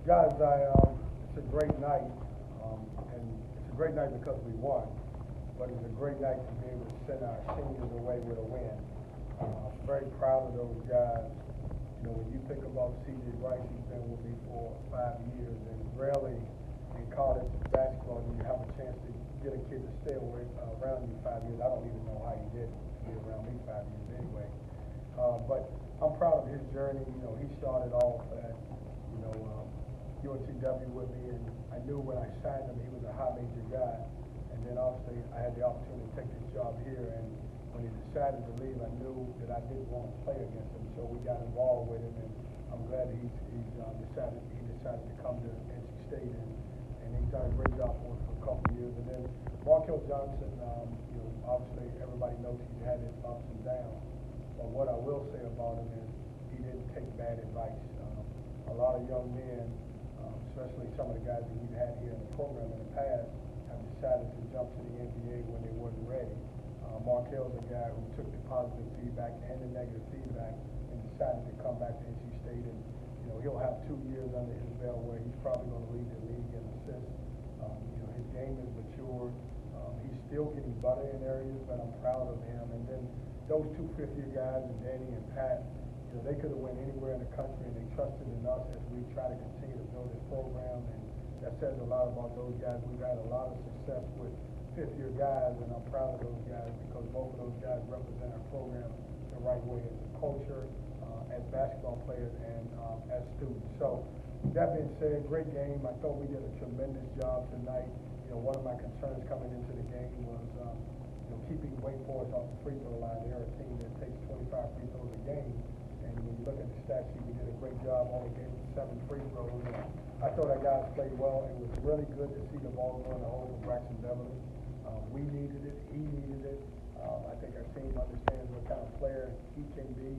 Guys, it's a great night, and it's a great night because we won, but it's a great night to be able to send our seniors away with a win. I'm very proud of those guys. You know, when you think about C.J. Rice, he's been with me for 5 years, and rarely in college basketball do you have a chance to get a kid to stay away around you 5 years. I don't even know how he did be around me 5 years anyway. But I'm proud of his journey. You know, he started off at, UNCW with me, and I knew when I signed him he was a high major guy. And then obviously I had the opportunity to take this job here, and when he decided to leave, I knew that I didn't want to play against him, so we got involved with him, and I'm glad that he decided to come to NC State, and he's done a great job for us for a couple of years. And then Markel Johnson, obviously everybody knows he's had his ups and downs, but what I will say about him is he didn't take bad advice. A lot of young men, especially some of the guys that we've had here in the program in the past, have decided to jump to the NBA when they wasn't ready. Markel's a guy who took the positive feedback and the negative feedback and decided to come back to NC State, and he'll have 2 years under his belt where he's probably going to lead the league in assists. His game is matured. He's still getting better in areas, but I'm proud of him. And then those 2 fifth-year guys, and Danny and Pat, they could have went anywhere in the country, and they trusted in us as we try to continue to build this program, and that says a lot about those guys. We've had a lot of success with fifth-year guys, and I'm proud of those guys because both of those guys represent our program the right way as a culture, as basketball players, and as students. So that being said, great game. I thought we did a tremendous job tonight. One of my concerns coming into the game was keeping Wake Forest off the free throw line. They're a team that takes 25 free throws a game. And when you look at the stat sheet, we did a great job, only gave 7 free throws. And I thought our guys played well. It was really good to see the ball go in the hole for Braxton Beverly. We needed it. He needed it. I think our team understands what kind of player he can be.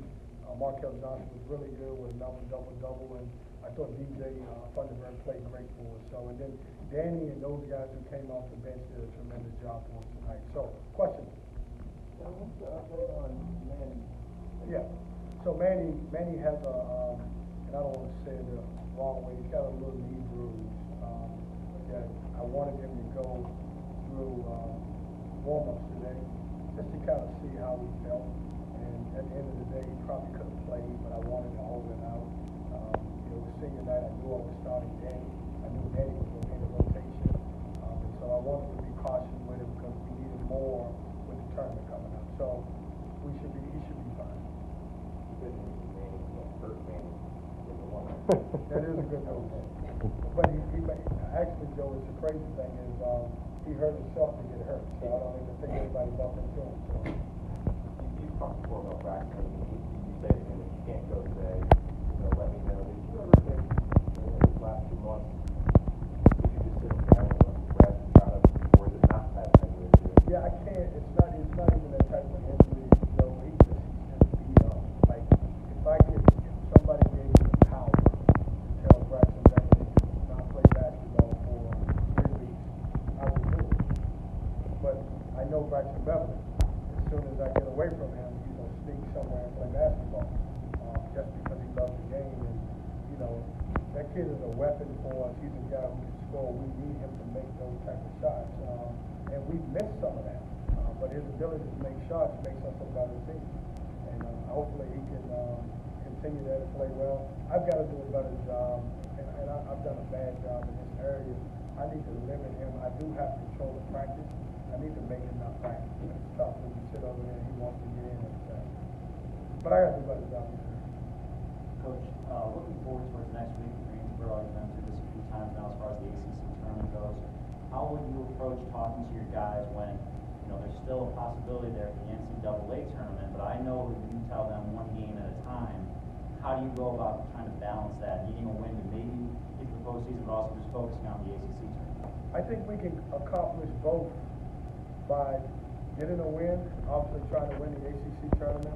Markel Johnson was really good with another double-double. And I thought DJ Thunderberg played great for us. So, and then Danny and those guys who came off the bench did a tremendous job for us tonight. So, questions? What's the update on Manny? Yeah. So Manny has and I don't want to say it the wrong way, he's got a little knee bruise that I wanted him to go through warm-ups today just to kind of see how he felt. And at the end of the day, he probably could have played, but I wanted to hold it out. It was senior night. I knew I was starting Danny. I knew Danny was going to hit a rotation. And so I wanted to be cautious with him because we needed more with the tournament coming up. So he should be fine. That is a good news. But he actually, Joe, it's the crazy thing is he hurt himself to get hurt. So I don't even think anybody bumped into him. So. You talked before about Braxton. You say to him, if you can't go today, let me know. Did you ever think in these last 2 months, did you just sit him down and let Braxton try to, or is it not that type of issue? Yeah, I can't. It's not even that type of injury. He's just beat up. Like, if somebody gave me the power to tell Braxton Beverly to not play basketball for 3 weeks, I would do it. But I know Braxton Beverly. As soon as I get away from him, he's going to sneak somewhere and play basketball just because he loves the game. And, that kid is a weapon for us. He's a guy who can score. We need him to make those type of shots. And we've missed some of that. But his ability to make shots makes us a better team. And hopefully he can continue that and play well. I've got to do a better job, and I've done a bad job in this area. I need to limit him. I do have control of practice. I need to make him not practice. It's tough when you sit over there and he wants to get in and stuff. But I got to do a better job. Coach, looking forward towards next week, Greensboro, you've been through this a few times now as far as the ACC tournament goes. How would you approach talking to your guys when, there's still a possibility there for the NCAA tournament, but I know that you tell them 1 game at a time. How do you go about trying to balance that, needing a win to maybe get to the postseason, but also just focusing on the ACC tournament? I think we can accomplish both by getting a win, obviously trying to win the ACC tournament,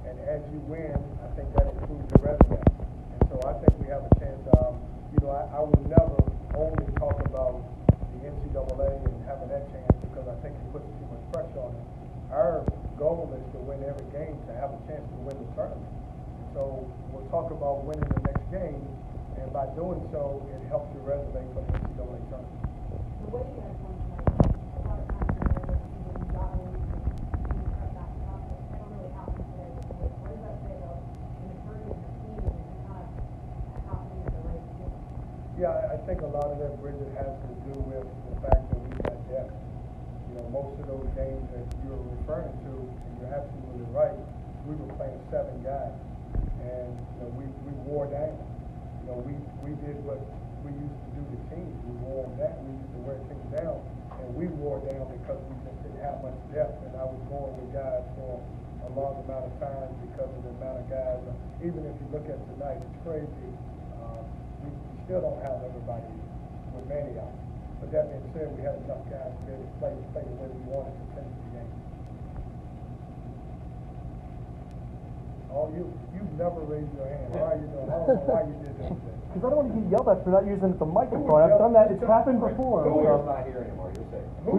And as you win, I think that improves your resume. And so I think we have a chance. I would never only talk about the NCAA and having that chance because I think it puts too much pressure on it. Our goal is to win every game to have a chance to win the tournament. So we'll talk about winning the next game, and by doing so, it helps your resume for the NCAA tournament. The way you guys won tonight, a lot of times you're able to when you got in, you cut back the process. That don't really happen today. What does that say about the maturity of your team and kind of confidence in the right team? Yeah, I think a lot of that, Bridget, has to do with the fact that we've got depth. Most of those games that you're referring to, and you're absolutely right, we were playing 7 guys. And, we wore down. We did what we used to do to teams. We wore them down. We used to wear teams down. And we wore down because we just didn't have much depth. And I was going with guys for a long amount of time because of the amount of guys. Even if you look at tonight, it's crazy. We still don't have everybody with Manny out. But that being said, we had enough guys to be able to play the way we wanted to finish the game. Oh, you've never raised your hand. Why are you doing? I don't know why you did that today. Because I don't want to get yelled at for not using the microphone. I've done that. It's happened before. Boyer's not here anymore, you're safe. Who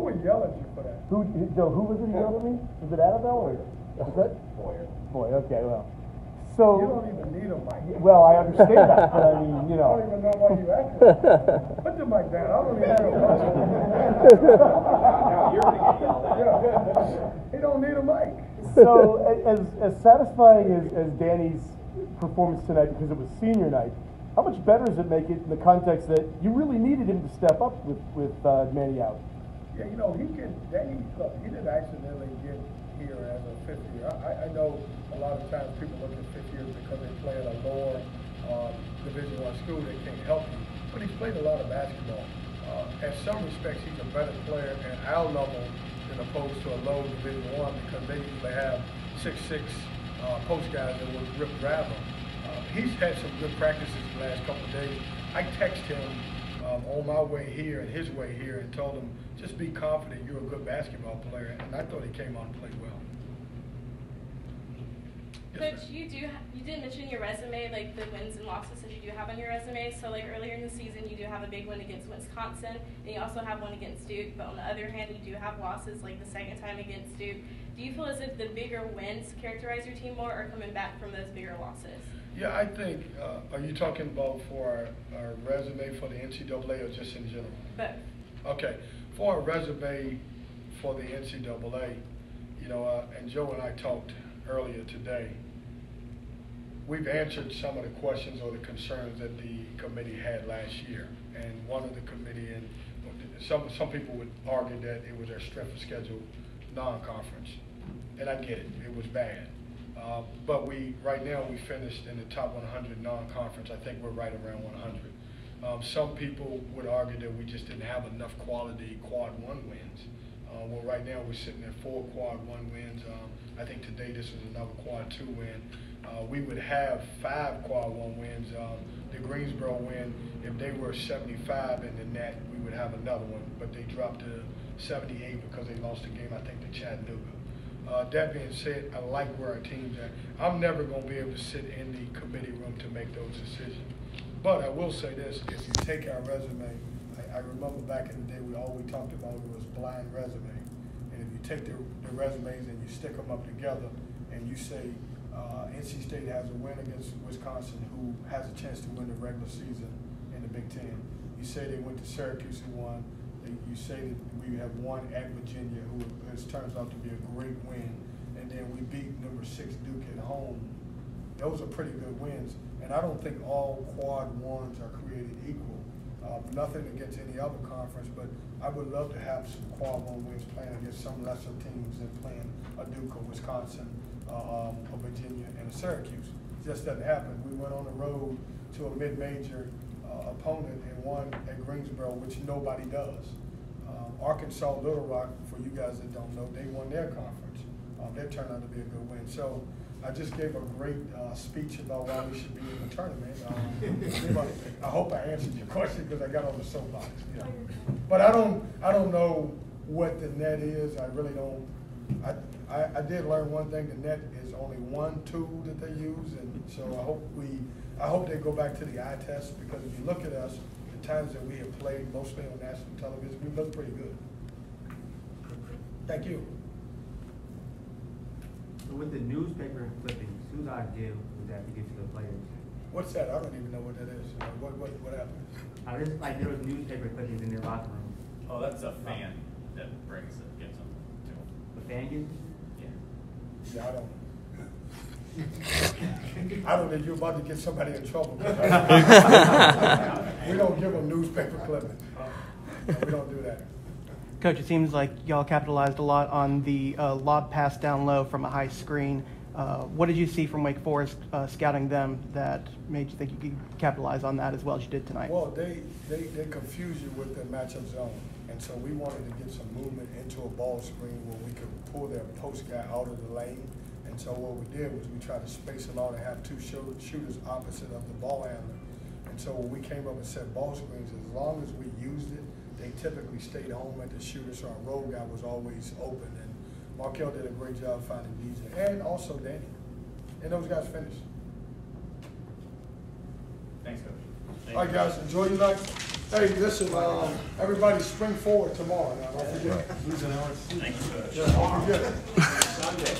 would yell at you for that? Who was it who yelled at me? Was it Annabelle or was that? Boyer. Boy, okay, well. You So, don't even need a mic. well, I understand that, but I mean, I don't even know why you acting. Put the mic down. I don't even have a mic. Now you're going to get yelled at. Yeah. He don't need a mic. So as satisfying as Danny's performance tonight, because it was senior night, how much better does it make it in the context that you really needed him to step up with Manny out? Yeah, Danny, look, he didn't accidentally get here as a 5th year. I know a lot of times people look at 5th years because they play at a lower Division I school, they can't help you. But he's played a lot of basketball. In some respects, he's a better player at our level than opposed to a low Division I because they usually have 6'6" post guys that will rip grab him. He's had some good practices the last couple of days. I texted him on my way here and his way here and told him, just be confident you're a good basketball player, and I thought he came out and played well. Yes, Coach, you did mention your resume, like the wins and losses that you do have on your resume. So like earlier in the season, you do have a big win against Wisconsin, and you also have one against Duke. But on the other hand, you do have losses, like the second time against Duke. Do you feel as if the bigger wins characterize your team more, or coming back from those bigger losses? Yeah, I think, are you talking about for our resume for the NCAA or just in general? Both. Okay, for our resume for the NCAA, and Joe and I talked earlier today, we've answered some of the questions or the concerns that the committee had last year. And one of the committee, and some people would argue that it was their strength of schedule non-conference. And I get it, it was bad. But right now we finished in the top 100 non-conference. I think we're right around 100. Some people would argue that we just didn't have enough quality quad 1 wins. Well, right now we're sitting at 4 quad 1 wins. I think today this is another quad 2 win. We would have 5 quad 1 wins. The Greensboro win, if they were 75 in the net, we would have another one. But they dropped to 78 because they lost the game, I think, to Chattanooga. That being said, I like where our team's at. I'm never going to be able to sit in the committee room to make those decisions. But I will say this, if you take our resume, I remember back in the day, all we talked about was blind resume. And if you take the resumes and you stick them up together and you say NC State has a win against Wisconsin, who has a chance to win the regular season in the Big Ten. You say they went to Syracuse and won. You say that we have won at Virginia, who turns out to be a great win, and then we beat number 6 Duke at home. Those are pretty good wins, and I don't think all quad 1s are created equal. Nothing against any other conference, but I would love to have some quad 1 wins playing against some lesser teams than playing a Duke or Wisconsin, a Virginia, and a Syracuse. It just doesn't happen. We went on the road to a mid-major opponent and won at Greensboro, which nobody does. Arkansas Little Rock, for you guys that don't know, they won their conference. That turned out to be a good win. So I just gave a great speech about why we should be in the tournament. I hope I answered your question because I got on the soapbox. Yeah. But I don't know what the net is. I really don't. I did learn one thing, the net is only one tool that they use, and so I hope they go back to the eye test, because if you look at us, the times that we have played mostly on national television, we look pretty good. Thank you. So with the newspaper clippings, whose idea was that to give to the players? What's that? I don't even know what that is. What happened? Just like there was newspaper clippings in their locker room. Oh, that's a fan that brings it, gives them to them. The fan gives? Yeah, I don't think you're about to get somebody in trouble. We don't give them newspaper clippings. No, we don't do that. Coach, it seems like y'all capitalized a lot on the lob pass down low from a high screen. What did you see from Wake Forest scouting them that made you think you could capitalize on that as well as you did tonight? Well, they confuse you with their matchup zone. And so we wanted to get some movement into a ball screen where we could pull their post guy out of the lane. And so what we did was we tried to space it out and have two shooters opposite of the ball handler. And so when we came up and set ball screens, as long as we used it, they typically stayed home at the shooter, so our road guy was always open. And Markel did a great job finding DJ, and also Danny. And those guys finished. Thanks, Coach. All right, guys, enjoy your night. Hey, listen, everybody spring forward tomorrow now. Don't forget. Thank you, Coach. Yeah, don't forget.